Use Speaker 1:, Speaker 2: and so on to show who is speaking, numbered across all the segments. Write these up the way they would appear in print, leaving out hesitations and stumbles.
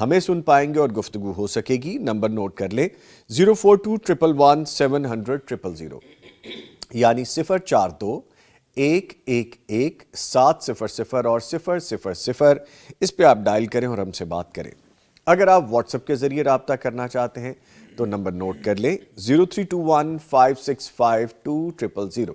Speaker 1: ہمیں سن پائیں گے اور گفتگو ہو سکے گی۔ نمبر نوٹ کر لیں 042111700 یعنی 042111700 اور 000 اس پہ آپ ڈائل کریں اور ہم سے بات کریں۔ اگر آپ واٹس ایپ کے ذریعے رابطہ کرنا چاہتے ہیں تو نمبر نوٹ کر لیں 0321565200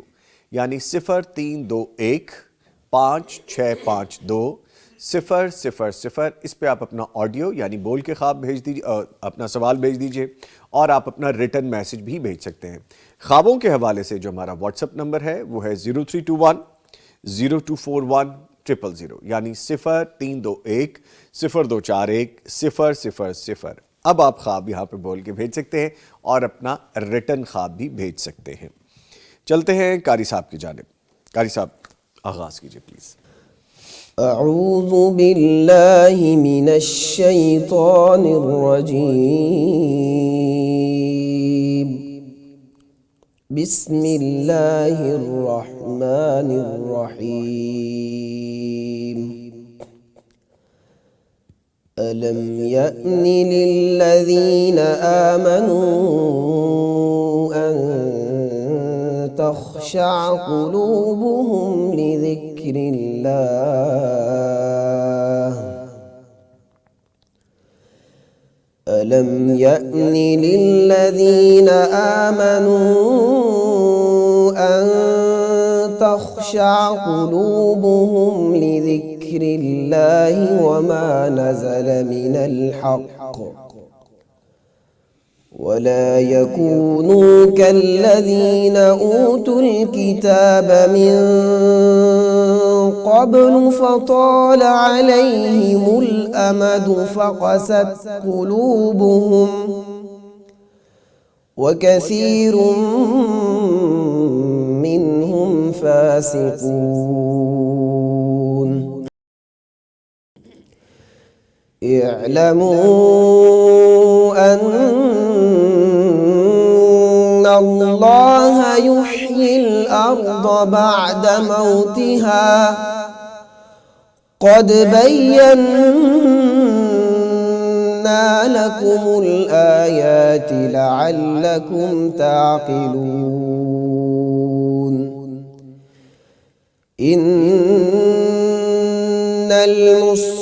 Speaker 1: یعنی 0321565200 اس پہ آپ اپنا آڈیو یعنی بول کے خواب بھیج دیجیے، اپنا سوال بھیج دیجیے اور آپ اپنا ریٹن میسج بھی بھیج سکتے ہیں۔ خوابوں کے حوالے سے جو ہمارا واٹس ایپ نمبر ہے وہ ہے 0321024100 یعنی 0321024100۔ اب آپ خواب یہاں پہ بول کے بھیج سکتے ہیں اور اپنا ریٹن خواب بھی بھیج سکتے ہیں۔ چلتے ہیں قاری صاحب کی جانب۔ قاری صاحب آغاز کیجئے پلیز۔
Speaker 2: اعوذ باللہ من الشیطان الرجیم بسم اللہ الرحمن الرحیم ألم يأن للذين آمنوا أن تخشع قلوبهم لذكر الله ألم يأن للذين آمنوا أن تخشع قلوبهم لذكر الله وما نزل من الحق ولا يكونوا كالذين أوتوا الكتاب من قبل فطال عليهم الأمد فقست قلوبهم وكثير منهم فاسقون اعلموا أن الله يحيي الأرض بعد موتها قد بينا لكم الآيات لعلكم تعقلون إن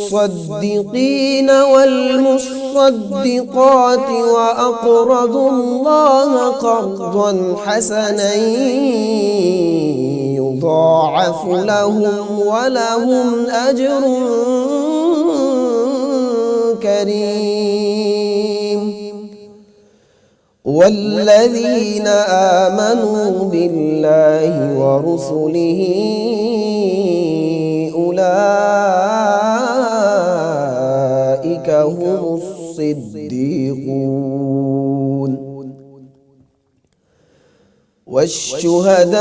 Speaker 2: المصدقين والمصدقات وأقرضوا الله قرضا حسنا يضاعف لهم ولهم أجر كريم والذين آمنوا بالله ورسله أولئك هم الصديقون والشهداء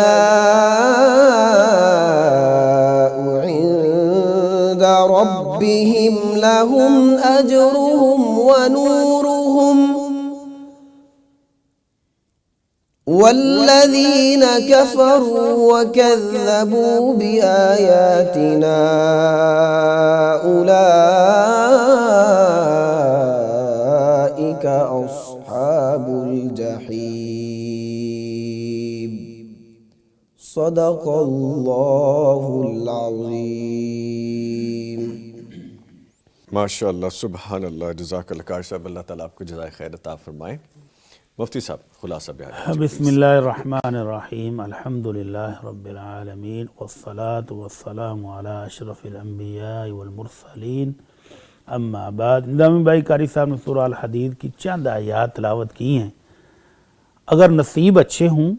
Speaker 2: عند ربهم لهم أجرهم ونورهم والذين كفروا وكذبوا بآياتنا أولئك أصحاب الجحيم صدق الله العظيم۔
Speaker 1: ماشاء اللہ، سبحان اللہ، جزاک اللہ قاری صاحب، اللہ تعالیٰ آپ کو جزائے خیر عطا فرمائے۔ مفتی صاحب خلاصہ بیان کیجیے۔
Speaker 3: بسم اللہ الرحمن الرحیم الحمدللہ رب العالمین والصلاة والسلام علی اشرف الانبیاء والمرسلین اما بعد۔ نظامی بھائی قاری صاحب نے سورہ الحدید کی چند آیات تلاوت کی ہیں۔ اگر نصیب اچھے ہوں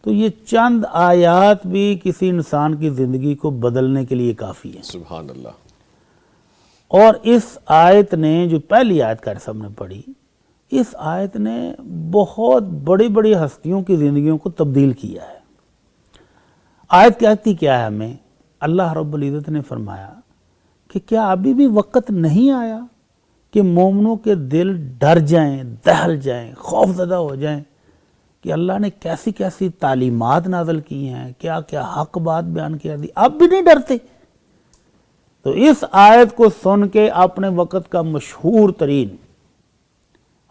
Speaker 3: تو یہ چند آیات بھی کسی انسان کی زندگی کو بدلنے کے لیے کافی ہیں۔
Speaker 1: سبحان اللہ۔
Speaker 3: اور اس آیت نے جو پہلی آیت قاری صاحب نے پڑھی، اس آیت نے بہت بڑی بڑی ہستیوں کی زندگیوں کو تبدیل کیا ہے۔ آیت کہتی کیا ہے ہمیں؟ اللہ رب العزت نے فرمایا کہ کیا ابھی بھی وقت نہیں آیا کہ مومنوں کے دل ڈر جائیں، دہل جائیں، خوف زدہ ہو جائیں کہ اللہ نے کیسی کیسی تعلیمات نازل کی ہیں، کیا کیا حق بات بیان کیا دی، اب بھی نہیں ڈرتے؟ تو اس آیت کو سن کے اپنے وقت کا مشہور ترین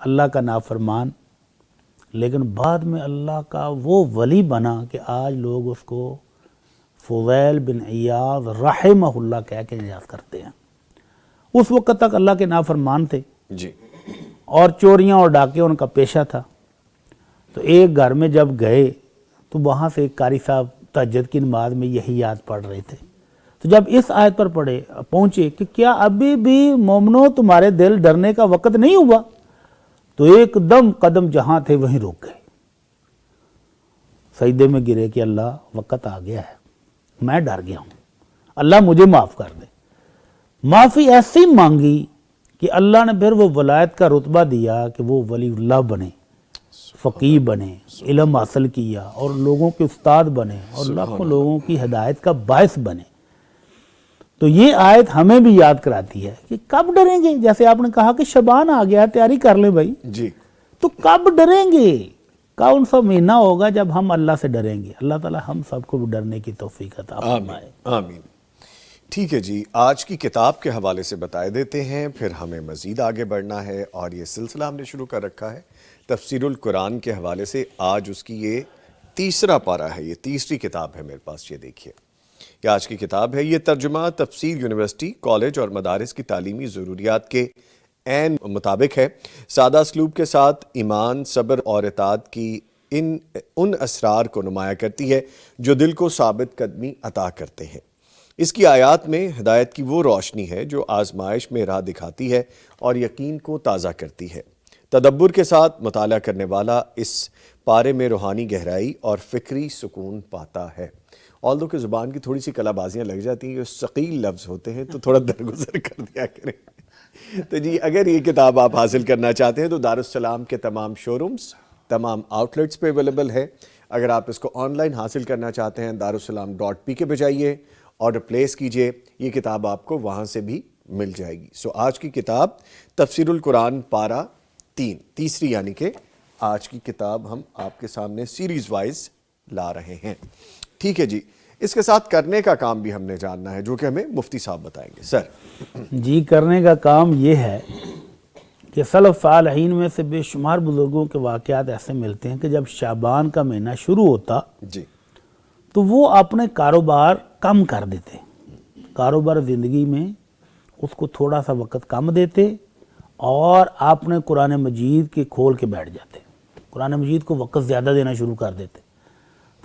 Speaker 3: اللہ کا نافرمان، لیکن بعد میں اللہ کا وہ ولی بنا کہ آج لوگ اس کو فضیل بن عیاض رحمہ اللہ کہہ کے یاد کرتے ہیں، اس وقت تک اللہ کے نافرمان تھے
Speaker 1: جی
Speaker 3: اور چوریاں اور ڈاکے ان کا پیشہ تھا۔ تو ایک گھر میں جب گئے تو وہاں سے ایک قاری صاحب تہجد کی نماز میں یہی یاد پڑھ رہے تھے، تو جب اس آیت پر پہنچے کہ کیا ابھی بھی مومنو تمہارے دل ڈرنے کا وقت نہیں ہوا، تو ایک دم قدم جہاں تھے وہیں رک گئے، سجدے میں گرے کہ اللہ وقت آ گیا ہے، میں ڈر گیا ہوں، اللہ مجھے معاف کر دے۔ معافی ایسی مانگی کہ اللہ نے پھر وہ ولایت کا رتبہ دیا کہ وہ ولی اللہ بنے، فقیہ بنے، علم حاصل کیا اور لوگوں کے استاد بنے اور لاکھوں لوگوں کی ہدایت کا باعث بنے۔ تو یہ آیت ہمیں بھی یاد کراتی ہے کہ کب ڈریں گے، جیسے آپ نے کہا کہ شبان آ گیا، تیاری کر لیں بھائی،
Speaker 1: جی
Speaker 3: تو کب ڈریں گے؟ کون سا مہینہ ہوگا جب ہم اللہ سے ڈریں گے؟ اللہ تعالی ہم سب کو بھی ڈرنے کی توفیق عطا فرمائے۔
Speaker 1: آمین۔ ٹھیک ہے جی، آج کی کتاب کے حوالے سے بتائے دیتے ہیں، پھر ہمیں مزید آگے بڑھنا ہے، اور یہ سلسلہ ہم نے شروع کر رکھا ہے تفسیر القرآن کے حوالے سے۔ آج اس کی یہ تیسرا پارہ ہے، یہ تیسری کتاب ہے میرے پاس، یہ دیکھیے، یہ آج کی کتاب ہے۔ یہ ترجمہ تفسیر یونیورسٹی، کالج اور مدارس کی تعلیمی ضروریات کے عین مطابق ہے، سادہ اسلوب کے ساتھ ایمان، صبر اور اطاعت کی ان اسرار کو نمایاں کرتی ہے جو دل کو ثابت قدمی عطا کرتے ہیں۔ اس کی آیات میں ہدایت کی وہ روشنی ہے جو آزمائش میں راہ دکھاتی ہے اور یقین کو تازہ کرتی ہے۔ تدبر کے ساتھ مطالعہ کرنے والا اس پارے میں روحانی گہرائی اور فکری سکون پاتا ہے۔ آلدو کہ زبان کی تھوڑی سی کلا بازیاں لگ جاتی ہیں، ثقیل لفظ ہوتے ہیں تو تھوڑا درگزر کر دیا کریں۔ تو جی، اگر یہ کتاب آپ حاصل کرنا چاہتے ہیں تو دارالسلام کے تمام شو رومز، تمام آؤٹ لیٹس پہ اویلیبل ہے۔ اگر آپ اس کو آن لائن حاصل کرنا چاہتے ہیں darussalam.pk پہ جائیے، آرڈر پلیس کیجئے، یہ کتاب آپ کو وہاں سے بھی مل جائے گی۔ سو آج کی کتاب تفسیر القرآن پارہ 3، تیسری، یعنی کہ آج کی کتاب ہم آپ کے سامنے سیریز وائز لا رہے ہیں۔ ٹھیک ہے جی، اس کے ساتھ کرنے کا کام بھی ہم نے جاننا ہے جو کہ ہمیں مفتی صاحب بتائیں گے۔ سر
Speaker 3: جی، کرنے کا کام یہ ہے کہ سلف صالحین میں سے بے شمار بزرگوں کے واقعات ایسے ملتے ہیں کہ جب شعبان کا مہینہ شروع ہوتا
Speaker 1: جی
Speaker 3: تو وہ اپنے کاروبار کم کر دیتے، کاروبار زندگی میں اس کو تھوڑا سا وقت کم دیتے اور اپنے قرآن مجید کے کھول کے بیٹھ جاتے، قرآن مجید کو وقت زیادہ دینا شروع کر دیتے۔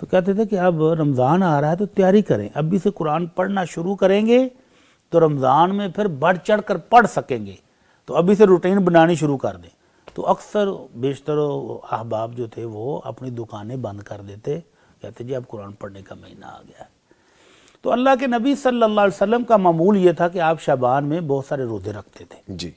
Speaker 3: تو کہتے تھے کہ اب رمضان آ رہا ہے تو تیاری کریں، ابھی سے قرآن پڑھنا شروع کریں گے تو رمضان میں پھر بڑھ چڑھ کر پڑھ سکیں گے، تو ابھی سے روٹین بنانی شروع کر دیں۔ تو اکثر بیشتر احباب جو تھے وہ اپنی دکانیں بند کر دیتے، کہتے جی اب قرآن پڑھنے کا مہینہ آ گیا ہے۔ تو اللہ کے نبی صلی اللہ علیہ وسلم کا معمول یہ تھا کہ آپ شعبان میں بہت سارے روزے رکھتے تھے۔
Speaker 1: جی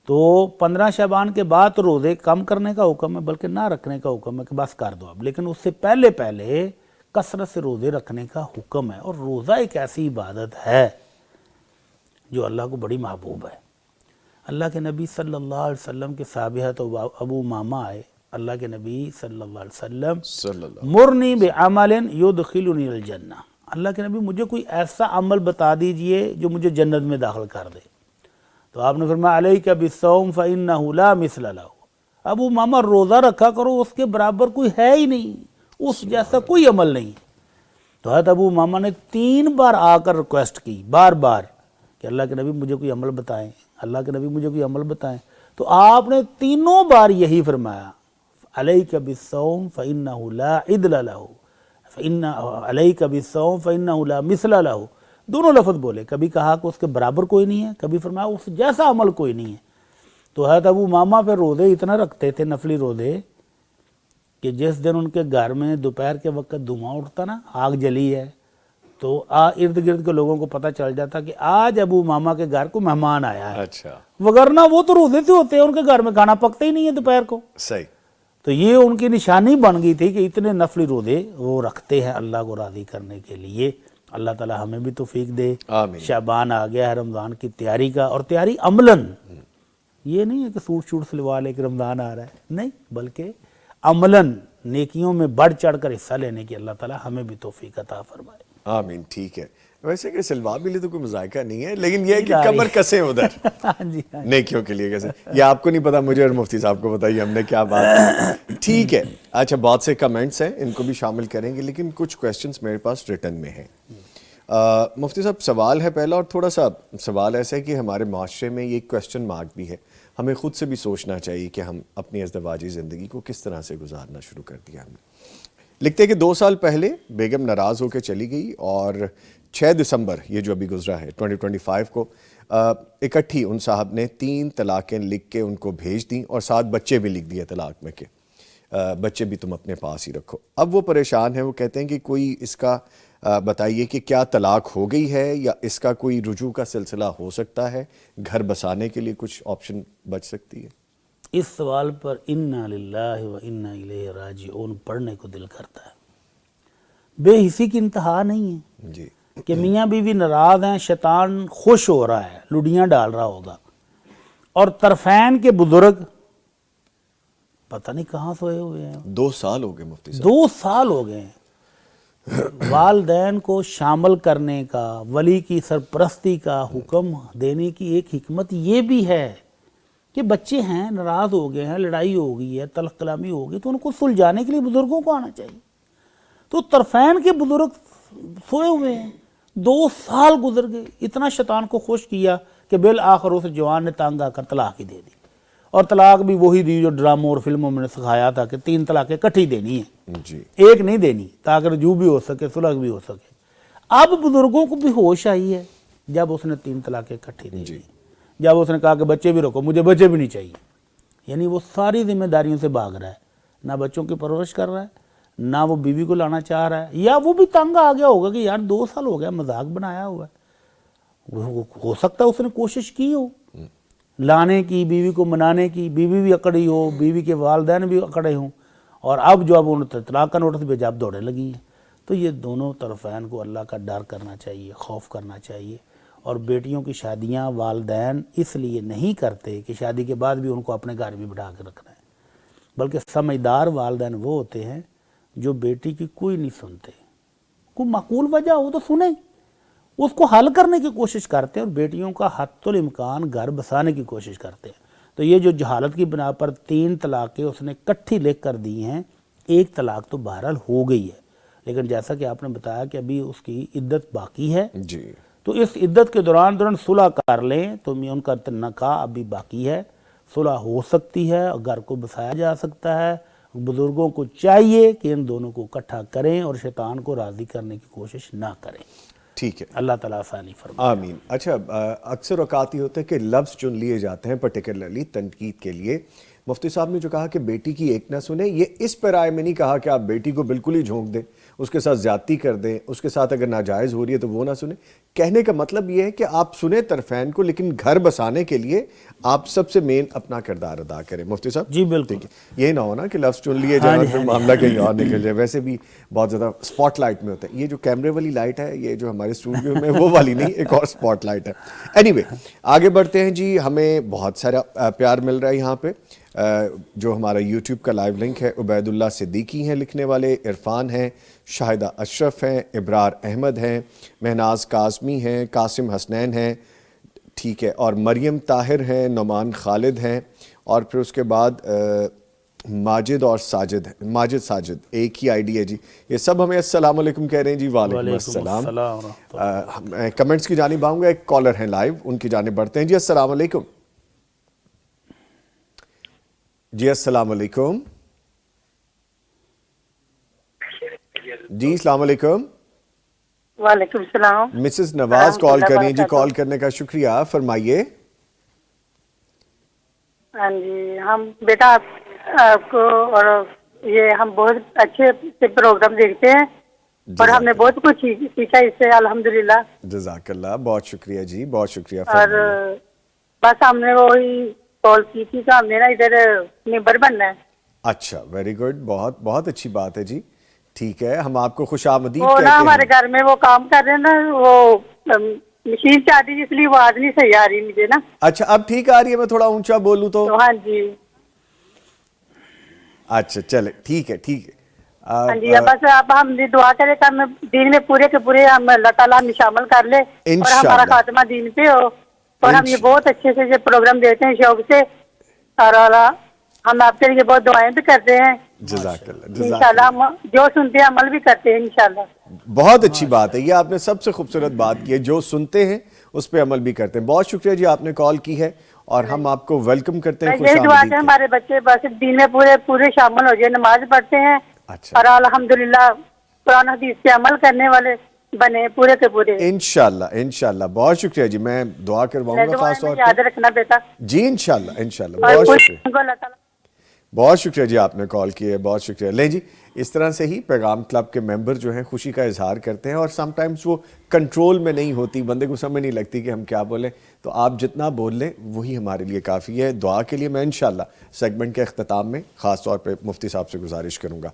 Speaker 3: تو 15 شعبان کے بعد تو روزے کم کرنے کا حکم ہے، بلکہ نہ رکھنے کا حکم ہے کہ بس کر دو اب، لیکن اس سے پہلے کثرت سے روزے رکھنے کا حکم ہے۔ اور روزہ ایک ایسی عبادت ہے جو اللہ کو بڑی محبوب ہے۔ اللہ کے نبی صلی اللہ علیہ وسلم کے صحابہ تو ابو امامہ آئے، اللہ کے نبی صلی اللہ علیہ وسلم مرنی بعمل یدخلنی الجنہ، اللہ کے نبی مجھے کوئی ایسا عمل بتا دیجئے جو مجھے جنت میں داخل کر دے۔ تو آپ نے فرمایا علیک بالصوم فإنہ لا مثل لہ، ابو امامہ روزہ رکھا کرو، اس کے برابر کوئی ہے ہی نہیں، اس جیسا کوئی عمل نہیں۔ تو حضرت ابو امامہ نے 3 بار آ کر ریکویسٹ کی، بار بار، کہ اللہ کے نبی مجھے کوئی عمل بتائیں، اللہ کے نبی مجھے کوئی عمل بتائیں۔ تو آپ نے تینوں بار یہی فرمایا علیک بالصوم فإنہ لا عدل لہ، علیک بالصوم فإنہ لا مثل لہ، دونوں لفظ بولے، کبھی کہا کہ اس کے برابر کوئی نہیں ہے، کبھی فرمایا اس جیسا عمل کوئی نہیں ہے۔ تو حضرت ابو امامہ پہ روزے اتنا رکھتے تھے، نفلی روزے، کہ جس دن ان کے گھر میں دوپہر کے وقت دھواں اٹھتا نا، آگ جلی ہے، تو ارد گرد کے لوگوں کو پتہ چل جاتا کہ آج ابو امامہ کے گھر کو مہمان آیا ہے،
Speaker 1: اچھا،
Speaker 3: وگرنہ وہ تو روزے سے ہوتے ہیں، ان کے گھر میں کھانا پکتا ہی نہیں ہے دوپہر کو۔
Speaker 1: صحیح۔
Speaker 3: تو یہ ان کی نشانی بن گئی تھی کہ اتنے نفلی روزے وہ رکھتے ہیں اللہ کو راضی کرنے کے لیے۔ اللہ تعالی ہمیں بھی توفیق دے۔
Speaker 1: آمین۔
Speaker 3: شعبان آ گیا ہے، رمضان کی تیاری کا، اور تیاری عملاً، یہ نہیں ہے کہ سوٹ شوٹ سلوا لے کہ رمضان آ رہا ہے، نہیں، بلکہ عملاً نیکیوں میں بڑھ چڑھ کر حصہ لینے کی اللہ تعالی ہمیں بھی توفیق عطا فرمائے۔
Speaker 1: آمین۔ ٹھیک ہے، ویسے کہ سلوا بھی لے تو کوئی مذائقہ نہیں ہے، لیکن یہ ہے کہ کمر کسیں ادھر
Speaker 3: جی
Speaker 1: نیکیوں کے لیے کیسے، یہ آپ کو نہیں پتا، مجھے اور مفتی صاحب کو بتائیے ہم نے کیا بات کی. ٹھیک ہے. اچھا بہت سے کمنٹس ہیں، ان کو بھی شامل کریں گے، لیکن کچھ کویسچنس میرے پاس ریٹن میں ہیں. مفتی صاحب سوال ہے پہلا، اور تھوڑا سا سوال ایسا ہے کہ ہمارے معاشرے میں یہ ایک کویسچن مارک بھی ہے، ہمیں خود سے بھی سوچنا چاہیے کہ ہم اپنی ازدواجی زندگی کو کس طرح سے گزارنا شروع کر دیا ہم نے. لکھتے ہیں کہ 2 سال پہلے بیگم ناراض ہو کے چلی گئی، اور 6 دسمبر یہ جو ابھی گزرا ہے 2025 کو اکٹھی ان صاحب نے 3 طلاقیں لکھ کے ان کو بھیج دیں، اور 7 بچے بھی لکھ دیے طلاق میں کہ بچے بھی تم اپنے پاس ہی رکھو. اب وہ پریشان ہیں، وہ کہتے ہیں کہ کوئی اس کا بتائیے کہ کیا طلاق ہو گئی ہے یا اس کا کوئی رجوع کا سلسلہ ہو سکتا ہے، گھر بسانے کے لیے کچھ آپشن بچ سکتی ہے.
Speaker 3: اس سوال پر انا للہ و انا الیہ راجعون پڑھنے کو دل کرتا ہے. بے حسی کی انتہا نہیں ہے
Speaker 1: جی
Speaker 3: کہ میاں بیوی ناراض ہیں، شیطان خوش ہو رہا ہے، لڈیاں ڈال رہا ہوگا، اور طرفین کے بزرگ پتہ نہیں کہاں سوئے ہوئے ہیں.
Speaker 1: 2 سال ہو گئے مفتی صاحب.
Speaker 3: 2 سال ہو گئے ہیں. والدین کو شامل کرنے کا، ولی کی سرپرستی کا حکم دینے کی ایک حکمت یہ بھی ہے کہ بچے ہیں، ناراض ہو گئے ہیں، لڑائی ہو گئی ہے، تلخ کلامی ہو گئی، تو ان کو سلجھانے کے لیے بزرگوں کو آنا چاہیے. تو طرفین کے بزرگ سوئے ہوئے ہیں، 2 سال گزر گئے. اتنا شیطان کو خوش کیا کہ بالآخر اس جوان نے تانگ آ کر طلاق ہی دے دی، اور طلاق بھی وہی دی جو ڈراموں اور فلموں میں نے سکھایا تھا کہ 3 طلاقیں اکٹھی دینی ہیں،
Speaker 1: جی
Speaker 3: ایک نہیں دینی، تاکہ رجوع بھی ہو سکے، صلح بھی ہو سکے. اب بزرگوں کو بھی ہوش آئی ہے جب اس نے 3 طلاقیں اکٹھی دی، جب اس نے کہا کہ بچے بھی رکھو، مجھے بچے بھی نہیں چاہیے. یعنی وہ ساری ذمہ داریوں سے بھاگ رہا ہے، نہ بچوں کی پرورش کر رہا ہے، نہ وہ بیوی کو لانا چاہ رہا ہے، یا وہ بھی تنگ آ گیا ہوگا کہ یار 2 سال ہو گیا، مذاق بنایا ہوا ہے. ہو سکتا ہے اس نے کوشش کی ہو لانے کی، بیوی کو منانے کی، بیوی بھی اکڑی ہو، بیوی کے والدین بھی اکڑے ہوں، اور اب جو اب انہوں نے طلاق کا نوٹس بھیجا، اب دوڑے لگی ہیں. تو یہ دونوں طرفین کو اللہ کا ڈر کرنا چاہیے، خوف کرنا چاہیے. اور بیٹیوں کی شادیاں والدین اس لیے نہیں کرتے کہ شادی کے بعد بھی ان کو اپنے گھر بھی بٹھا کے رکھنا ہے، بلکہ سمجھدار والدین وہ ہوتے ہیں جو بیٹی کی کوئی نہیں سنتے. کوئی معقول وجہ ہو تو سنیں، اس کو حل کرنے کی کوشش کرتے ہیں، اور بیٹیوں کا حتی الامکان گھر بسانے کی کوشش کرتے ہیں. تو یہ جو جہالت کی بنا پر 3 طلاقیں اس نے کٹھی لکھ کر دی ہیں، 1 طلاق تو بہرحال ہو گئی ہے، لیکن جیسا کہ آپ نے بتایا کہ ابھی اس کی عدت باقی ہے،
Speaker 1: جی
Speaker 3: تو اس عدت کے دوران صلح کر لیں. تو ان کا نکاح ابھی باقی ہے، صلح ہو سکتی ہے، اور گھر کو بسایا جا سکتا ہے. بزرگوں کو چاہیے کہ ان دونوں کو اکٹھا کریں اور شیطان کو راضی کرنے کی کوشش نہ کریں.
Speaker 1: ٹھیک ہے.
Speaker 3: اللہ تعالیٰ آسانی فرمائے.
Speaker 1: آمین. اچھا اکثر اوقات یہ ہوتا ہے کہ لفظ چن لیے جاتے ہیں پرٹیکولرلی تنقید کے لیے. مفتی صاحب نے جو کہا کہ بیٹی کی ایک نہ سنیں، یہ اس پر رائے میں نہیں کہا کہ آپ بیٹی کو بالکل ہی جھونک دیں، اس کے ساتھ زیادتی کر دیں، اس کے ساتھ اگر ناجائز ہو رہی ہے تو وہ نہ سنیں. کہنے کا مطلب یہ ہے کہ آپ سنیں طرفین کو، لیکن گھر بسانے کے لیے آپ سب سے مین اپنا کردار ادا کریں. مفتی صاحب
Speaker 3: جی بالکل،
Speaker 1: یہ نہ ہونا کہ لفظ چن لیے جائیں اور پھر معاملہ کہیں اور نکل جائے. ویسے بھی بہت زیادہ اسپاٹ لائٹ میں ہوتا ہے. یہ جو کیمرے والی لائٹ ہے، یہ جو ہمارے اسٹوڈیو میں وہ والی نہیں، ایک اور اسپاٹ لائٹ ہے. اینی وے آگے بڑھتے ہیں جی. ہمیں بہت سارا پیار مل رہا ہے یہاں پہ. جو ہمارا یوٹیوب کا لائیو لنک ہے، عبید اللہ صدیقی ہیں لکھنے والے، عرفان ہیں، شاہدہ اشرف ہیں، ابرار احمد ہیں، مہناز کاظمی ہیں، قاسم حسنین ہیں، ٹھیک ہے، اور مریم طاہر ہیں، نعمان خالد ہیں، اور پھر اس کے بعد ماجد اور ماجد ساجد، ایک ہی آئی ڈی ہے جی. یہ سب ہمیں السلام علیکم کہہ رہے ہیں جی. وعلیکم السلام. میں کمنٹس کی جانب آؤں گا. ایک کالر ہیں لائیو، ان کی جانب بڑھتے ہیں جی. السلام علیکم جی. السلام علیکم جی. السلام علیکم.
Speaker 4: وعلیکم السلام.
Speaker 1: مسز نواز کال کر رہی ہیں جی. کال کرنے کا شکریہ. فرمائیے.
Speaker 4: ہاں جی، ہم بیٹا آپ کو اور یہ ہم بہت اچھے سے پروگرام دیکھتے ہیں اور ہم نے بہت کچھ سیکھا اس سے الحمدللہ.
Speaker 1: جزاک اللہ. بہت شکریہ جی، بہت شکریہ.
Speaker 4: اور بس ہم نے وہی کال کی تھی کہ ہم نے نا ادھر ممبر بننا ہے.
Speaker 1: اچھا، ویری گڈ. بہت بہت اچھی بات ہے جی. ٹھیک ہے، ہم آپ کو خوش آمدید
Speaker 4: وہ
Speaker 1: کہتے
Speaker 4: نا
Speaker 1: ہیں.
Speaker 4: ہمارے گھر میں وہ کام کر رہے ہیں نا، وہ مشین چاہتی اس لیے وہ آواز نہیں صحیح آ رہی مجھے نا.
Speaker 1: اچھا اب ٹھیک آ رہی ہے؟ میں تھوڑا اونچا بولوں تو؟
Speaker 4: ہاں جی.
Speaker 1: اچھا چلے ٹھیک ہے ٹھیک ہے.
Speaker 4: ہاں جی بس اب ہم بھی دعا کریں کہ ہم دین میں پورے کے پورے ہم اللہ تعالیٰ ہمیں شامل کر لے اور
Speaker 1: انشاءاللہ۔
Speaker 4: ہمارا خاتمہ دین پہ ہو، اور ہم یہ بہت اچھے سے یہ پروگرام دیتے ہیں شوق سے، اور ہم آپ کے لیے بہت دعائیں بھی کرتے ہیں
Speaker 1: جزاک اللہ، جزاک
Speaker 4: انشاءاللہ،
Speaker 1: اللہ۔
Speaker 4: ہم جو سنتے ہیں عمل بھی کرتے ہیں انشاءاللہ۔
Speaker 1: بہت اچھی بات ہے، یہ آپ نے سب سے خوبصورت بات کی ہے، جو سنتے ہیں اس پہ عمل بھی کرتے ہیں۔ بہت شکریہ جی، آپ نے کال کی ہے اور ہم آپ کو ویلکم کرتے ہیں،
Speaker 4: میں
Speaker 1: خوش
Speaker 4: یہی دعا
Speaker 1: آمدید
Speaker 4: کہ
Speaker 1: کہتے
Speaker 4: ہمارے بچے بس دین میں پورے شامل ہو جائے، نماز پڑھتے ہیں
Speaker 1: اچھا۔
Speaker 4: اور الحمدللہ قرآن حدیث پہ عمل کرنے والے بنے پورے کے پورے۔
Speaker 1: ہیں۔ انشاءاللہ انشاءاللہ، بہت شکریہ جی، میں دعا کرواؤں گا خاص طور
Speaker 4: میں یاد
Speaker 1: پہ۔
Speaker 4: رکھنا بیٹا،
Speaker 1: جی انشاءاللہ انشاءاللہ،
Speaker 4: اور
Speaker 1: بہت
Speaker 4: پوری
Speaker 1: شکریہ،
Speaker 4: کو اللہ تعالیٰ۔
Speaker 1: بہت شکریہ جی، آپ نے کال کی ہے، بہت شکریہ۔ لیں جی، اس طرح سے ہی پیغام کلب کے ممبر جو ہیں خوشی کا اظہار کرتے ہیں، اور سم ٹائمز وہ کنٹرول میں نہیں ہوتی، بندے کو سمجھ نہیں لگتی کہ ہم کیا بولیں، تو آپ جتنا بول لیں وہی ہمارے لیے کافی ہے۔ دعا کے لیے میں انشاءاللہ سیگمنٹ کے اختتام میں خاص طور پہ مفتی صاحب سے گزارش کروں گا۔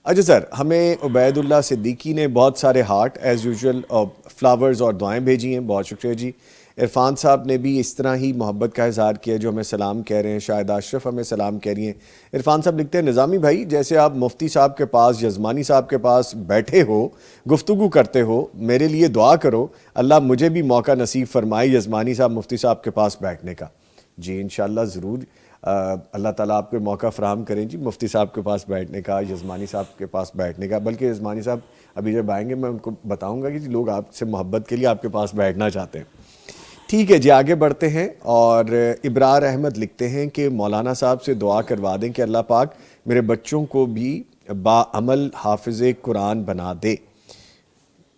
Speaker 1: اچھا سر، ہمیں عبید اللہ صدیقی نے بہت سارے ہارٹ ایز یوزول فلاورز اور دعائیں بھیجی ہیں، بہت شکریہ جی۔ عرفان صاحب نے بھی اس طرح ہی محبت کا اظہار کیا جو ہمیں سلام کہہ رہے ہیں، شاہد اشرف ہمیں سلام کہہ رہی ہیں۔ عرفان صاحب لکھتے ہیں، نظامی بھائی جیسے آپ مفتی صاحب کے پاس، یزمانی صاحب کے پاس بیٹھے ہو، گفتگو کرتے ہو، میرے لیے دعا کرو، اللہ مجھے بھی موقع نصیب فرمائے یزمانی صاحب مفتی صاحب کے پاس بیٹھنے کا۔ جی انشاءاللہ ضرور، اللہ تعالیٰ آپ کو موقع فراہم کریں جی مفتی صاحب کے پاس بیٹھنے کا، یزمانی صاحب کے پاس بیٹھنے کا۔ بلکہ یزمانی صاحب ابھی جب آئیں گے میں ان کو بتاؤں گا کہ لوگ آپ سے محبت کے لیے آپ کے پاس بیٹھنا چاہتے ہیں۔ ٹھیک ہے جی، آگے بڑھتے ہیں، اور ابرار احمد لکھتے ہیں کہ مولانا صاحب سے دعا کروا دیں کہ اللہ پاک میرے بچوں کو بھی باعمل حافظ قرآن بنا دے۔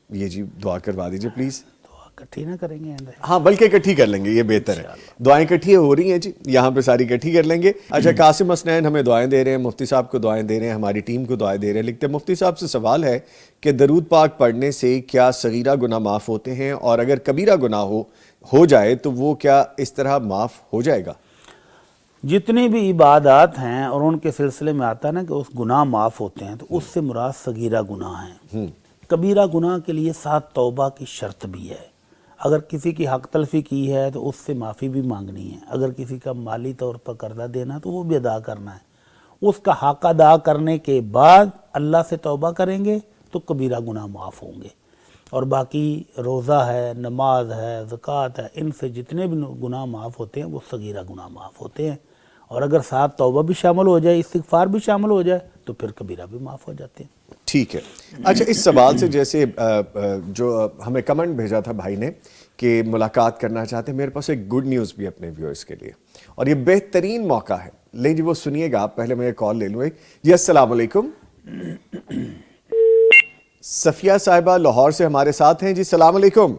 Speaker 1: یہ جی دعا کروا دیجئے پلیز۔
Speaker 3: دعا اکٹھی نہ کریں گے؟
Speaker 1: ہاں بلکہ اکٹھی کر لیں گے، یہ بہتر ہے، دعائیں اکٹھی ہو رہی ہیں جی، یہاں پہ ساری اکٹھی کر لیں گے۔ اچھا، قاسم حسنین ہمیں دعائیں دے رہے ہیں، مفتی صاحب کو دعائیں دے رہے ہیں، ہماری ٹیم کو دعائیں دے رہے ہیں۔ لکھتے ہیں مفتی صاحب سے سوال ہے کہ درود پاک پڑھنے سے کیا صغیرہ گناہ معاف ہوتے ہیں، اور اگر کبیرہ گناہ ہو جائے تو وہ کیا اس طرح معاف ہو جائے گا؟
Speaker 3: جتنی بھی عبادات ہیں اور ان کے سلسلے میں آتا ہے نا کہ اس گناہ معاف ہوتے ہیں، تو اس سے مراد صغیرہ گناہ ہیں۔ کبیرہ گناہ کے لیے ساتھ توبہ کی شرط بھی ہے۔ اگر کسی کی حق تلفی کی ہے تو اس سے معافی بھی مانگنی ہے، اگر کسی کا مالی طور پر قرضہ دینا تو وہ بھی ادا کرنا ہے۔ اس کا حق ادا کرنے کے بعد اللہ سے توبہ کریں گے تو کبیرہ گناہ معاف ہوں گے، اور باقی روزہ ہے، نماز ہے، زکوٰۃ ہے، ان سے جتنے بھی گناہ معاف ہوتے ہیں وہ صغیرہ گناہ معاف ہوتے ہیں، اور اگر ساتھ توبہ بھی شامل ہو جائے، استغفار بھی شامل ہو جائے تو پھر کبیرہ بھی معاف ہو جاتے ہیں۔
Speaker 1: ٹھیک ہے۔ اچھا، اس سوال سے جیسے جو ہمیں کمنٹ بھیجا تھا بھائی نے کہ ملاقات کرنا چاہتے ہیں، میرے پاس ایک گڈ نیوز بھی اپنے ویورز کے لیے، اور یہ بہترین موقع ہے، لیں جی وہ سنیے گا آپ، پہلے میں کال لے لوں۔ جی السلام علیکم، صفیہ صاحبہ لاہور سے ہمارے ساتھ ہیں۔ جی السلام علیکم۔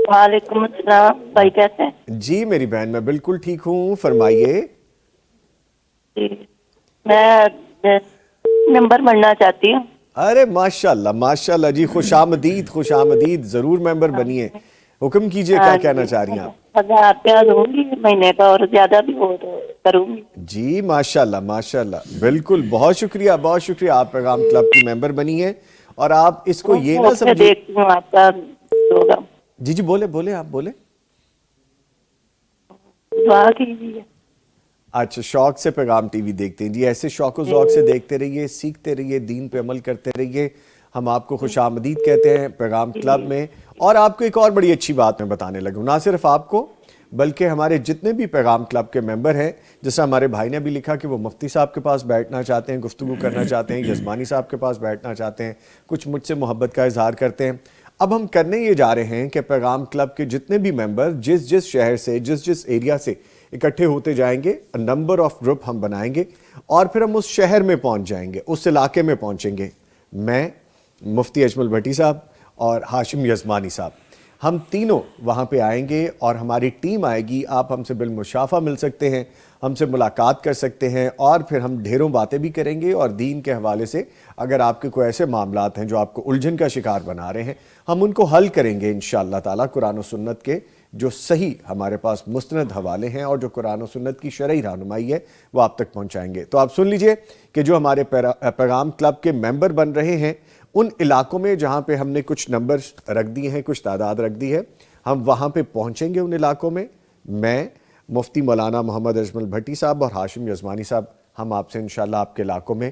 Speaker 5: وعلیکم السلام، بھائی کیسے ہیں؟
Speaker 1: جی میری بہن میں بالکل ٹھیک ہوں، فرمائیے۔
Speaker 5: جی میں نمبر بننا چاہتی ہوں۔
Speaker 1: ارے ماشاءاللہ ماشاءاللہ جی، خوش آمدید خوش آمدید، ضرور ممبر بنیے، حکم کیجئے، کیا کہنا چاہ رہی ہیں آپ؟
Speaker 5: 1000 روپیہ دوں گی مہینے کا، اور زیادہ بھی ہو تو کروں گی۔
Speaker 1: جی ماشاءاللہ ماشاءاللہ، بالکل، بہت شکریہ، آپ پیغام کلب کی ممبر بنی ہیں، اور آپ اس کو یہ نہ
Speaker 5: میں
Speaker 1: سمجھیں۔
Speaker 5: دیکھتی ہوں آپ کا پروگرام،
Speaker 1: جی بولے آپ بولے۔
Speaker 5: دعا کیجیے۔
Speaker 1: اچھا، شوق سے پیغام ٹی وی دیکھتے ہیں، جی ایسے شوق و ذوق سے دیکھتے رہیے، سیکھتے رہیے، دین پہ عمل کرتے رہیے، ہم آپ کو خوش آمدید کہتے ہیں پیغام کلب میں۔ اور آپ کو ایک اور بڑی اچھی بات میں بتانے لگوں، نہ صرف آپ کو بلکہ ہمارے جتنے بھی پیغام کلب کے ممبر ہیں، جیسا ہمارے بھائی نے بھی لکھا کہ وہ مفتی صاحب کے پاس بیٹھنا چاہتے ہیں، گفتگو کرنا چاہتے ہیں، یزمانی صاحب کے پاس بیٹھنا چاہتے ہیں، کچھ مجھ سے محبت کا اظہار کرتے ہیں۔ اب ہم کرنے یہ جا رہے ہیں کہ پیغام کلب کے جتنے بھی ممبر جس شہر سے، جس ایریا سے اکٹھے ہوتے جائیں گے، نمبر آف گروپ ہم بنائیں گے، اور پھر ہم اس شہر میں پہنچ جائیں گے، اس علاقے میں پہنچیں گے، میں، مفتی اجمل بھٹی صاحب اور ہاشم یزمانی صاحب، ہم تینوں وہاں پہ آئیں گے، اور ہماری ٹیم آئے گی، آپ ہم سے بالمشافہ مل سکتے ہیں، ہم سے ملاقات کر سکتے ہیں، اور پھر ہم ڈھیروں باتیں بھی کریں گے، اور دین کے حوالے سے اگر آپ کے کوئی ایسے معاملات ہیں جو آپ کو الجھن کا شکار بنا رہے ہیں، ہم ان کو حل کریں گے انشاءاللہ تعالیٰ، قرآن و سنت کے جو صحیح ہمارے پاس مستند حوالے ہیں، اور جو قرآن و سنت کی شرعی رہنمائی ہے وہ آپ تک پہنچائیں گے۔ تو آپ سن لیجئے کہ جو ہمارے پیغام کلب کے ممبر بن رہے ہیں، ان علاقوں میں جہاں پہ ہم نے کچھ نمبر رکھ دیے ہیں، کچھ تعداد رکھ دی ہے، ہم وہاں پہ پہنچیں گے ان علاقوں میں، میں، مفتی مولانا محمد اجمل بھٹی صاحب اور ہاشم یزمانی صاحب، ہم آپ سے انشاءاللہ آپ کے علاقوں میں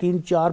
Speaker 3: 3, 4,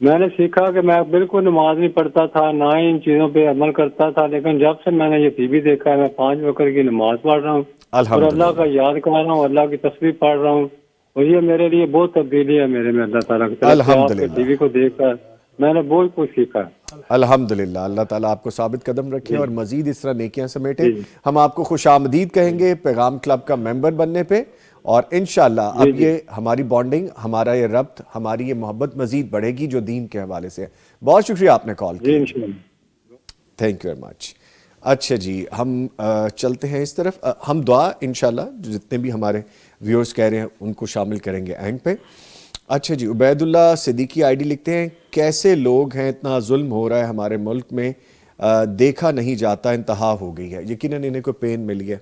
Speaker 6: میں نے سیکھا کہ میں بالکل نماز نہیں پڑھتا تھا، نہ ہی ان چیزوں پہ عمل کرتا تھا، لیکن جب سے میں نے یہ ٹی وی دیکھا ہے میں 5 وقت کی نماز پڑھ رہا ہوں اور اللہ کا یاد کر رہا ہوں، اللہ کی تسبیح پڑھ رہا ہوں، اور یہ میرے لیے بہت تبدیلی ہے میرے میں اللہ تعالیٰ کی طرف سے۔ آپ کے ٹی وی کو دیکھ کر میں نے بہت کچھ سیکھا ہے۔
Speaker 1: الحمدللہ، اللہ تعالیٰ آپ کو ثابت قدم رکھے اور مزید اس طرح نیکیاں سمیٹیں۔ ہم آپ کو خوش آمدید کہیں گے پیغام کلب کا ممبر بننے پہ، اور انشاءاللہ اب یہ ہماری بانڈنگ، ہمارا یہ ربط، ہماری یہ محبت مزید بڑھے گی جو دین کے حوالے سے ہے۔ بہت شکریہ آپ نے کال
Speaker 6: جی
Speaker 1: کیا،
Speaker 6: انشاءاللہ۔
Speaker 1: Thank you very much. اچھا جی، ہم چلتے ہیں اس طرف، ہم دعا انشاءاللہ جتنے بھی ہمارے ویورز کہہ رہے ہیں ان کو شامل کریں گے اینڈ پہ۔ اچھا جی، عبید اللہ صدیقی آئی ڈی لکھتے ہیں، کیسے لوگ ہیں، اتنا ظلم ہو رہا ہے ہمارے ملک میں، دیکھا نہیں جاتا، انتہا ہو گئی ہے۔ یقیناً انہیں کو پین ملی ہے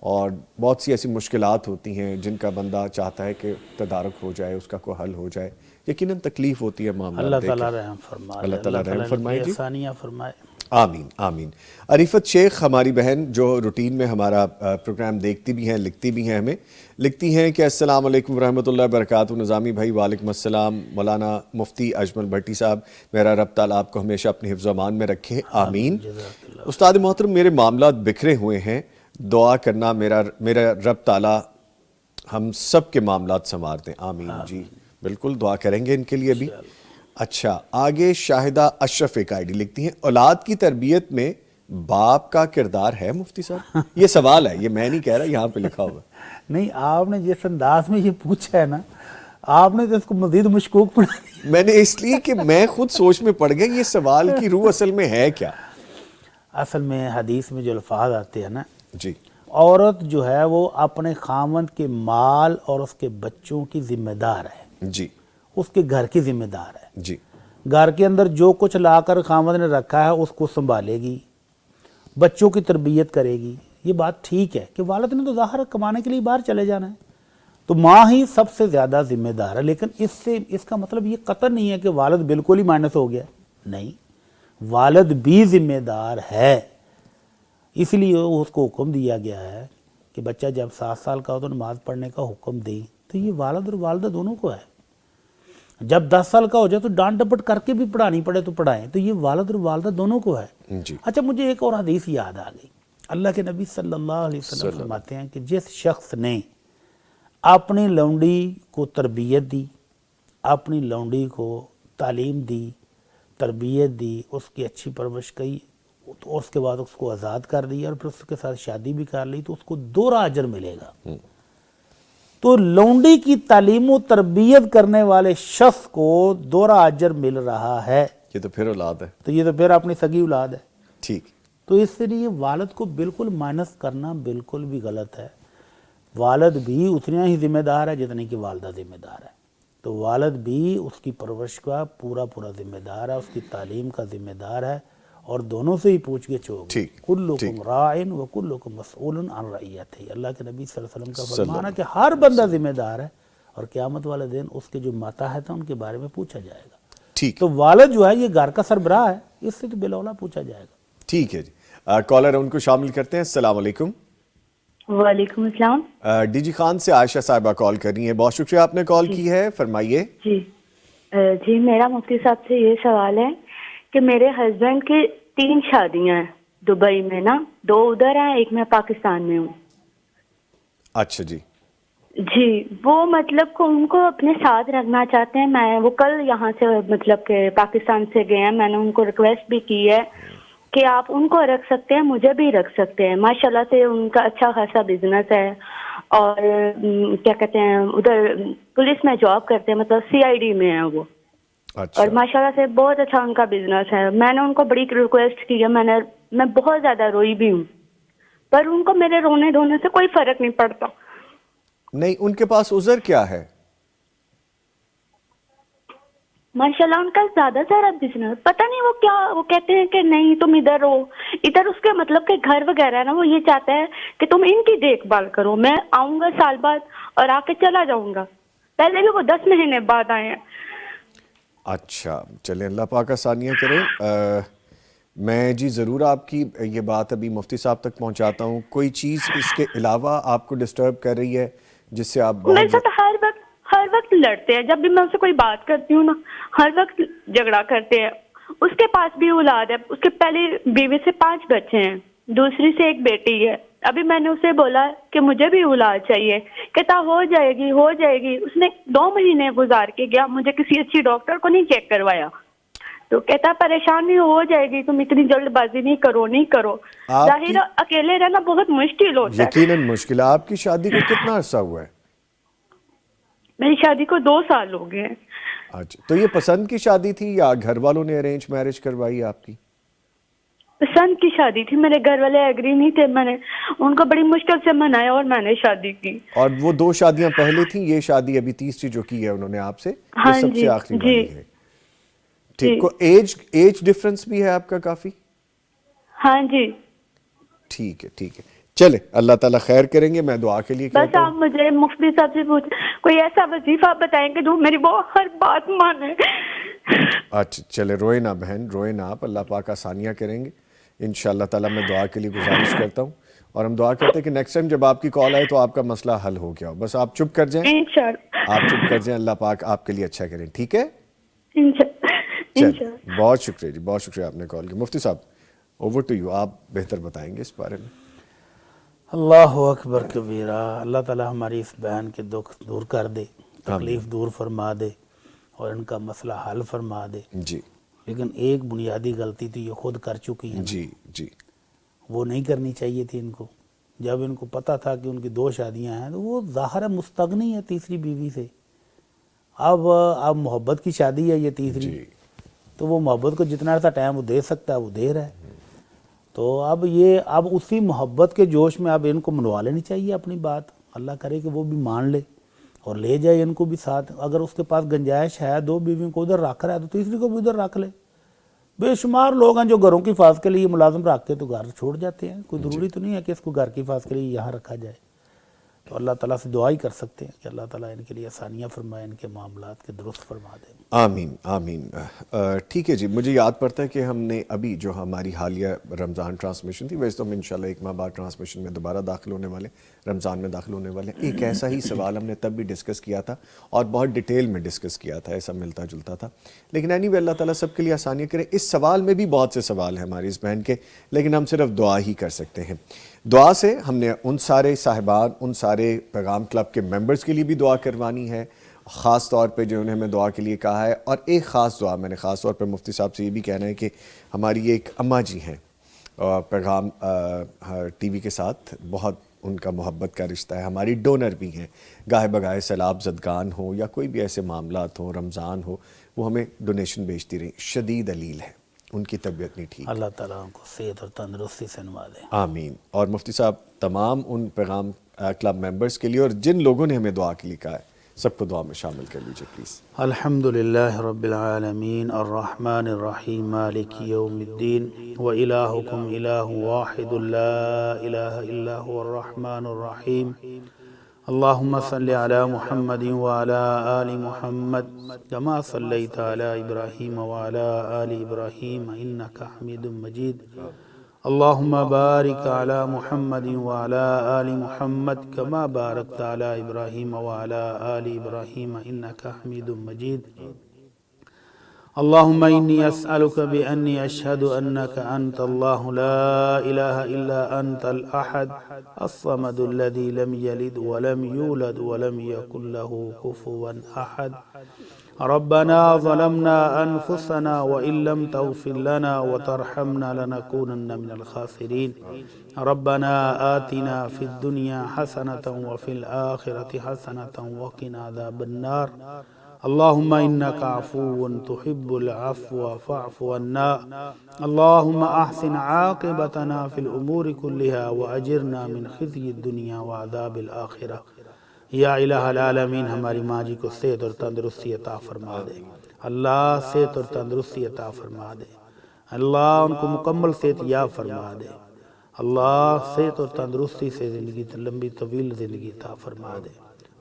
Speaker 1: اور بہت سی ایسی مشکلات ہوتی ہیں جن کا بندہ چاہتا ہے کہ تدارک ہو جائے، اس کا کوئی حل ہو جائے، یقیناً تکلیف ہوتی ہے معاملات
Speaker 3: اللہ
Speaker 1: دیکھ کے۔
Speaker 3: تعالیٰ رحم فرمائے،
Speaker 1: اللہ تعالیٰ رحم فرمائے جی،
Speaker 3: آسانیاں فرمائے۔
Speaker 1: آمین آمین۔ عریفت شیخ ہماری بہن جو روٹین میں ہمارا پروگرام دیکھتی بھی ہیں، لکھتی بھی ہیں، ہمیں لکھتی ہیں کہ السلام علیکم ورحمۃ اللہ وبرکاتہ۔ نظامی بھائی وعلیکم السلام۔ مولانا مفتی اجمل بھٹی صاحب، میرا رب تعالیٰ آپ کو ہمیشہ اپنے حفظ و امان میں رکھے، آمین۔ استاد محترم، میرے معاملات بکھرے ہوئے ہیں، دعا کرنا میرا رب تعالیٰ ہم سب کے معاملات سنوار دیں، آمین جی، بالکل دعا کریں گے ان کے لیے بھی۔ اچھا، آگے شاہدہ اشرف ایک آئی ڈی لکھتی ہیں، اولاد کی تربیت میں باپ کا کردار ہے مفتی صاحب؟ یہ سوال ہے، یہ میں نہیں کہہ رہا، یہاں پہ لکھا ہوا۔
Speaker 3: نہیں، آپ نے جس انداز میں یہ پوچھا ہے نا، آپ نے تو اس کو مزید مشکوک بنا دیا۔
Speaker 1: میں نے اس لیے کہ میں خود سوچ میں پڑ گیا یہ سوال کی روح اصل میں ہے کیا؟
Speaker 3: اصل میں حدیث میں جو الفاظ آتے ہیں نا،
Speaker 1: جی،
Speaker 3: عورت جو ہے وہ اپنے خاوند کے مال اور اس کے بچوں کی ذمہ دار ہے،
Speaker 1: جی،
Speaker 3: اس کے گھر کی ذمہ دار ہے۔
Speaker 1: جی،
Speaker 3: گھر کے اندر جو کچھ لا کر خاوند نے رکھا ہے اس کو سنبھالے گی، بچوں کی تربیت کرے گی۔ یہ بات ٹھیک ہے کہ والد نے تو ظاہر کمانے کے لیے باہر چلے جانا ہے، تو ماں ہی سب سے زیادہ ذمہ دار ہے، لیکن اس کا مطلب یہ قطعا نہیں ہے کہ والد بالکل ہی مائنس ہو گیا، نہیں، والد بھی ذمہ دار ہے۔ اس لیے اس کو حکم دیا گیا ہے کہ بچہ جب 7 سال کا ہو تو نماز پڑھنے کا حکم دیں، تو یہ والد اور والدہ دونوں کو ہے۔ جب 10 سال کا ہو جائے تو ڈانٹ ڈپٹ کر کے بھی پڑھانی پڑے تو پڑھائیں، تو یہ والد اور والدہ دونوں کو ہے۔
Speaker 1: جی،
Speaker 3: اچھا، مجھے ایک اور حدیث یاد آ گئی۔ اللہ کے نبی صلی اللہ علیہ وسلم فرماتے ہیں کہ جس شخص نے اپنی لونڈی کو تربیت دی، اپنی لونڈی کو تعلیم دی، تربیت دی، اس کی اچھی پرورش کی، تو اس کے بعد اس کو آزاد کر دیا اور پھر اس کے ساتھ شادی بھی کر لی، تو اس کو 2 اجر ملے گا۔ تو لونڈی کی تعلیم و تربیت کرنے والے شخص کو 2 اجر مل رہا ہے،
Speaker 1: یہ تو پھر اولاد ہے،
Speaker 3: تو یہ تو پھر اپنی سگی اولاد ہے۔
Speaker 1: ٹھیک۔
Speaker 3: تو اس لیے والد کو بالکل مائنس کرنا بالکل بھی غلط ہے۔ والد بھی اتنا ہی ذمہ دار ہے جتنی کہ والدہ ذمہ دار ہے، تو والد بھی اس کی پرورش کا پورا ذمہ دار ہے، اس کی تعلیم کا ذمہ دار ہے، اور دونوں سے ہی پوچھ گچھ ہوگی۔
Speaker 1: ٹھیک،
Speaker 3: کلکم راعٍ وکلکم مسئول عن رعیتہ، اللہ کے نبی صلی اللہ علیہ وسلم کا فرمان ہے کہ ہر بندہ ذمہ دار ہے، اور قیامت والے دن اس کے جو ماتحت ہیں ان کے بارے میں پوچھا جائے گا۔
Speaker 1: ٹھیک،
Speaker 3: تو والد جو ہے یہ گھر کا سربراہ ہے، اس سے تو بالاولیٰ پوچھا جائے گا۔
Speaker 1: ٹھیک ہے جی۔ کالر ان کو شامل کرتے ہیں۔ السلام علیکم۔
Speaker 5: وعلیکم السلام۔
Speaker 1: ڈی جی خان سے عائشہ صاحبہ کال کر رہی ہیں، بہت شکریہ آپ نے کال کی ہے، فرمائیے۔
Speaker 5: جی، میرا مفتی صاحب سے یہ سوال ہے کہ میرے ہسبینڈ کی 3 شادیاں ہیں دبئی میں نا، 2 ادھر ہیں، ایک میں پاکستان میں ہوں۔
Speaker 1: اچھا جی،
Speaker 5: جی، وہ مطلب کو ان کو اپنے ساتھ رکھنا چاہتے ہیں۔ وہ کل یہاں سے مطلب کہ پاکستان سے گئے ہیں، میں نے ان کو ریکویسٹ بھی کی ہے کہ آپ ان کو رکھ سکتے ہیں، مجھے بھی رکھ سکتے ہیں۔ ماشاءاللہ سے ان کا اچھا خاصا بزنس ہے، اور کیا کہتے ہیں ادھر پولیس میں جاب کرتے ہیں، مطلب CID میں ہیں وہ،
Speaker 1: اچھا،
Speaker 5: اور ماشاءاللہ سے بہت اچھا ان کا بزنس ہے۔ میں نے ان کو بڑی ریکویسٹ کی ہے، میں بہت زیادہ روئی بھی ہوں، پر ان کو میرے رونے دھونے سے کوئی فرق نہیں پڑتا۔
Speaker 1: نہیں، ان کے پاس عذر کیا ہے؟
Speaker 5: ماشاءاللہ ان کا زیادہ سارا بزنس، پتہ نہیں وہ کیا، وہ کہتے ہیں کہ نہیں تم ادھر رہو، ادھر اس کے مطلب کہ گھر وغیرہ ہے نا، وہ یہ چاہتا ہے کہ تم ان کی دیکھ بھال کرو، میں آؤں گا سال بعد اور آ کے چلا جاؤں گا، پہلے بھی وہ 10 مہینے بعد آئے ہیں۔
Speaker 1: اچھا، چلیں اللہ پاک آسانیاں کریں۔ میں جی ضرور آپ کی یہ بات ابھی مفتی صاحب تک پہنچاتا ہوں۔ کوئی چیز اس کے علاوہ آپ کو ڈسٹرب کر رہی ہے جس سے آپ
Speaker 5: میرے ساتھ ہر ہر وقت لڑتے ہیں. جب بھی میں اسے کوئی بات کرتی ہوں نا ہر وقت جھگڑا کرتے ہیں. اس کے پاس بھی اولاد ہے, اس کے پہلی بیوی سے 5 بچے ہیں, دوسری سے 1 بیٹی ہے. ابھی میں نے اسے بولا کہ مجھے بھی اولاد چاہیے, کہتا ہو جائے گی ہو جائے گی. اس نے 2 مہینے گزار کے گیا, مجھے کسی اچھی ڈاکٹر کو نہیں چیک کروایا, تو کہتا پریشانی ہو جائے گی, تم اتنی جلد بازی نہیں کرو. ظاہر اکیلے رہنا بہت مشکل ہوتا ہے.
Speaker 1: یقیناً مشکل ہے. آپ کی شادی کو کتنا عرصہ ہوا ہے؟
Speaker 5: میری شادی کو 2 سال ہو گئے ہیں.
Speaker 1: اچھا, تو یہ پسند کی شادی تھی یا گھر والوں نے ارینج میرج کروائی آپ کی؟
Speaker 5: پسند کی شادی تھی, میرے گھر والے ایگری نہیں تھے, میں نے ان کو بڑی مشکل سے منایا اور میں نے شادی کی.
Speaker 1: اور وہ 2 شادیاں پہلے تھیں, یہ شادی ابھی تیسری جو کی ہے انہوں نے آپ سے, یہ
Speaker 5: ہاں
Speaker 1: سب
Speaker 5: جی,
Speaker 1: سے آخری
Speaker 5: جی
Speaker 1: والی ہے. ٹھیک, کو ایج ڈفرنس بھی ہے آپ کا کافی؟
Speaker 5: ہاں جی.
Speaker 1: ٹھیک ہے ٹھیک ہے, چلے اللہ تعالیٰ خیر کریں گے. میں دعا کے لیے
Speaker 5: بس
Speaker 1: کہتا
Speaker 5: آپ
Speaker 1: ہوں.
Speaker 5: مجھے مفتی صاحب سے پوچھ کوئی ایسا وظیفہ بتائیں کہ جو میری وہ ہر بات مانے.
Speaker 1: اچھا چلے, روئے نہ بہن, روئے نہ آپ, اللہ پاک آسانیاں کریں گے انشاءاللہ تعالیٰ. میں دعا کے لیے گزارش کرتا ہوں اور ہم دعا کرتے ہیں کہ نیکسٹ ٹائم جب آپ کی کال آئے تو آپ کا مسئلہ حل ہو گیا ہو. بس آپ چپ کر جائیں, آپ چپ کر جائیں, اللہ پاک آپ کے لیے اچھا کریں. ٹھیک ہے, چل, بہت شکریہ جی, بہت شکریہ آپ نے کال کی. مفتی صاحب اوور ٹو یو, آپ بہتر بتائیں گے اس بارے میں.
Speaker 3: اللہ اکبر کبیرہ. اللہ تعالی ہماری اس بہن کے دکھ دور کر دے, تکلیف دور فرما دے اور ان کا مسئلہ حل فرما دے.
Speaker 1: جی
Speaker 3: لیکن ایک بنیادی غلطی تو یہ خود کر چکی ہیں,
Speaker 1: جی جی,
Speaker 3: وہ نہیں کرنی چاہیے تھی ان کو. جب ان کو پتہ تھا کہ ان کی 2 شادیاں ہیں تو وہ ظاہر ہے مستغنی ہے تیسری بیوی سے. اب محبت کی شادی ہے یہ تیسری, تو وہ محبت کو جتنا عرصہ ٹائم وہ دے سکتا ہے وہ دے رہا ہے. تو اب اسی محبت کے جوش میں اب ان کو منوا لینی چاہیے اپنی بات. اللہ کرے کہ وہ بھی مان لے اور لے جائے ان کو بھی ساتھ. اگر اس کے پاس گنجائش ہے 2 بیویوں کو ادھر رکھ رہا ہے تو تیسری کو بھی ادھر رکھ لے. بے شمار لوگ ہیں جو گھروں کی حفاظت کے لیے ملازم رکھ کے تو گھر چھوڑ جاتے ہیں. کوئی ضروری تو نہیں ہے کہ اس کو گھر کی حفاظت کے لیے یہاں رکھا جائے. تو اللہ تعالیٰ سے دعا ہی کر سکتے ہیں کہ اللہ تعالیٰ ان کے لیے آسانیاں فرمائے, ان کے معاملات کے درست فرما دیں.
Speaker 1: آمین آمین. ٹھیک ہے جی, مجھے یاد پڑتا ہے کہ ہم نے ابھی جو ہماری حالیہ رمضان ٹرانسمیشن تھی, ویسے تو ہم انشاءاللہ 1 ماہ بعد ٹرانسمیشن میں دوبارہ داخل ہونے والے, رمضان میں داخل ہونے والے ہیں. ایک ایسا ہی سوال ہم نے تب بھی ڈسکس کیا تھا اور بہت ڈیٹیل میں ڈسکس کیا تھا, ایسا ملتا جلتا تھا. لیکن اینی وے اللہ تعالیٰ سب کے لیے آسانیاں کرے. اس سوال میں بھی بہت سے سوال ہیں ہماری اس بہن کے, لیکن ہم صرف دعا ہی کر سکتے ہیں. دعا سے ہم نے ان سارے صاحبان, ان سارے پیغام کلب کے ممبرز کے لیے بھی دعا کروانی ہے, خاص طور پہ جو انہیں ہمیں دعا کے لیے کہا ہے. اور ایک خاص دعا میں نے خاص طور پہ مفتی صاحب سے یہ بھی کہنا ہے کہ ہماری ایک اماں جی ہیں, پیغام ٹی وی کے ساتھ بہت ان کا محبت کا رشتہ ہے, ہماری ڈونر بھی ہیں. گاہے بگاہے سیلاب زدگان ہو یا کوئی بھی ایسے معاملات ہوں, رمضان ہو, وہ ہمیں ڈونیشن بھیجتی رہی. شدید علیل ہے, ان کی طبیعت نہیں ٹھیک.
Speaker 3: اللہ تعالیٰ ان کو صحت اور تندرستی سے نوازے.
Speaker 1: آمین. اور مفتی صاحب تمام ان پیغام کلب ممبرز کے لیے اور جن لوگوں نے ہمیں دعا کے لیے کہا ہے, سب کو دعا میں شامل کر لیجئے پلیز.
Speaker 3: الحمدللہ رب العالمین الرحمن الرحیم مالک یوم الدین وإلہکم الہ واحد لا الہ الا هو الرحمن الرحیم. اللہم صلی علی محمد وعلی آل محمد کما صلیت علی ابراہیم وعلی آل ابراہیم انکا حمید مجید. اللہم بارک علی محمد وعلی آل محمد کما بارکت علی ابراہیم وعلی آل ابراہیم انکا حمید مجید. اللہم انی اسألک بأنی اشہد انک انت اللہ لا الہ الا انت الاحد الصمد الذی لم یلد ولم یولد ولم یکن له کفوا احد. ربنا ظلمنا انفسنا وان لم تغفر لنا وترحمنا لنكونن من الخاسرین. ربنا آتنا فی الدنیا حسنة وفی الآخرة حسنة وقنا عذاب النار. اللہم انکا عفو تحب العفو فاعف عنا. اللہم احسن عاقبتنا فی الامور کلها واجرنا من خزی الدنیا وعذاب الآخرہ. یا الہ العالمین ہماری ماں جی کو صحت اور تندرستی عطا فرما دے. اللہ صحت اور تندرستی عطا فرما دے. اللہ ان کو مکمل صحت یاب فرما دے. اللہ صحت اور تندرستی سے زندگی لمبی طویل زندگی عطا فرما دے.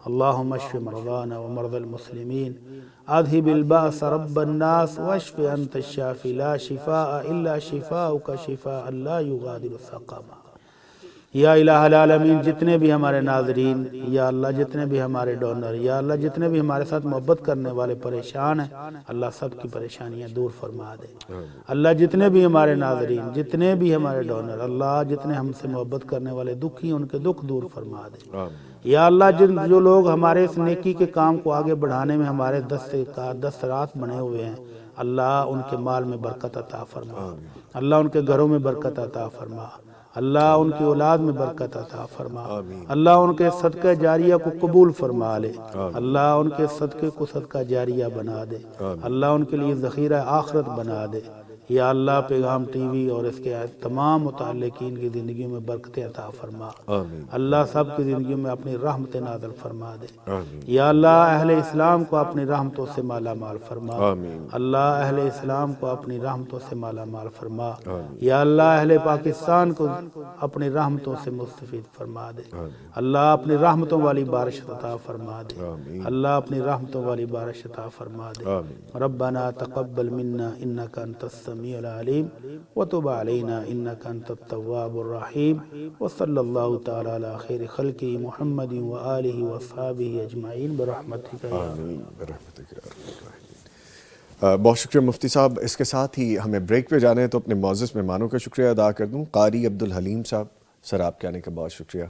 Speaker 3: اللہم اشف مرضانا ومرضى المسلمین. اذهب الباس رب الناس واشف انت الشافی لا شفاء الا شفاؤک شفاء لا یغادر سقما. یا الہ العالمین جتنے بھی ہمارے ناظرین، یا اللہ جتنے بھی ہمارے ڈونر، یا اللہ جتنے بھی ہمارے ساتھ محبت کرنے والے پریشان ہیں، اللہ سب کی پریشانیاں دور فرما دے۔ اللہ جتنے بھی ہمارے ناظرین، جتنے بھی ہمارے ڈونر، اللہ جتنے ہم سے محبت کرنے والے دکھی ان کے دکھ دور فرما دے۔ یا اللہ جو لوگ ہمارے اس نیکی کے کام کو آگے بڑھانے میں ہمارے دسترات بنے ہوئے ہیں، اللہ ان کے مال میں برکت عطا فرما، اللہ ان کے گھروں میں برکت عطا فرما، اللہ ان کی اولاد میں برکت عطا فرما، اللہ ان کے صدقہ جاریہ کو قبول فرما لے، اللہ ان کے صدقے کو صدقہ جاریہ بنا دے، اللہ ان کے لیے ذخیرہ آخرت بنا دے۔ یا اللہ پیغام ٹی وی اور اس کے تمام متعلقین کی زندگیوں میں برکت عطا فرما، اللہ سب کی زندگیوں میں اپنی رحمت نازل فرما دے۔ یا اللہ اہل اسلام کو اپنی رحمتوں سے مالا مال فرما، اللہ اہل اسلام کو اپنی رحمتوں سے مالا مال فرما، یا اللہ اہل پاکستان کو اپنی رحمتوں سے مستفید فرما دے، اللہ اپنی رحمتوں والی بارش عطا فرما دے، اللہ اپنی رحمتوں والی بارش عطا فرما دے۔ ربنا تقبل منا انک انت السمیع العلیم وتب علینا انک انت التواب الرحیم، وصلی اللہ تعالی علی خیر خلقہ محمد وآلہ وصحابہ اجمعین برحمتک یا
Speaker 1: برحمتک یا ارحم الراحمین۔ بہت شکریہ مفتی صاحب۔ اس کے ساتھ ہی ہمیں بریک پہ جانا ہے تو اپنے معزز مہمانوں کا شکریہ ادا کر دوں۔ قاری عبدالحلیم صاحب، سر آپ کے آنے کا بہت شکریہ،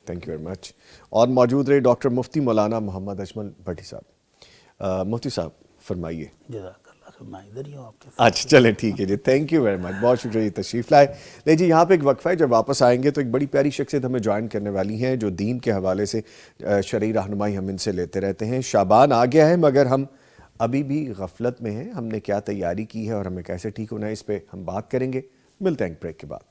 Speaker 1: تھینک یو ویری مچ۔ اور موجود رہے ڈاکٹر مفتی مولانا محمد اجمل بھٹی صاحب۔ مفتی صاحب فرمائیے۔
Speaker 3: جزاک اللہ، میں ادھر ہی ہوں آپ کے ساتھ۔
Speaker 1: اچھا چلیں ٹھیک ہے جی، تھینک یو ویری مچ، بہت شکریہ تشریف لائے۔ نہیں جی، یہاں پہ ایک وقفہ ہے، جب واپس آئیں گے تو ایک بڑی پیاری شخصیت ہمیں جوائن کرنے والی ہیں جو دین کے حوالے سے شرعی رہنمائی ہم ان سے لیتے رہتے ہیں۔ شعبان آ گیا ہے مگر ہم ابھی بھی غفلت میں ہیں، ہم نے کیا تیاری کی ہے اور ہمیں کیسے ٹھیک ہونا ہے، اس پہ ہم بات کریں گے۔ ملتے ہیں ایک بریک کے بعد۔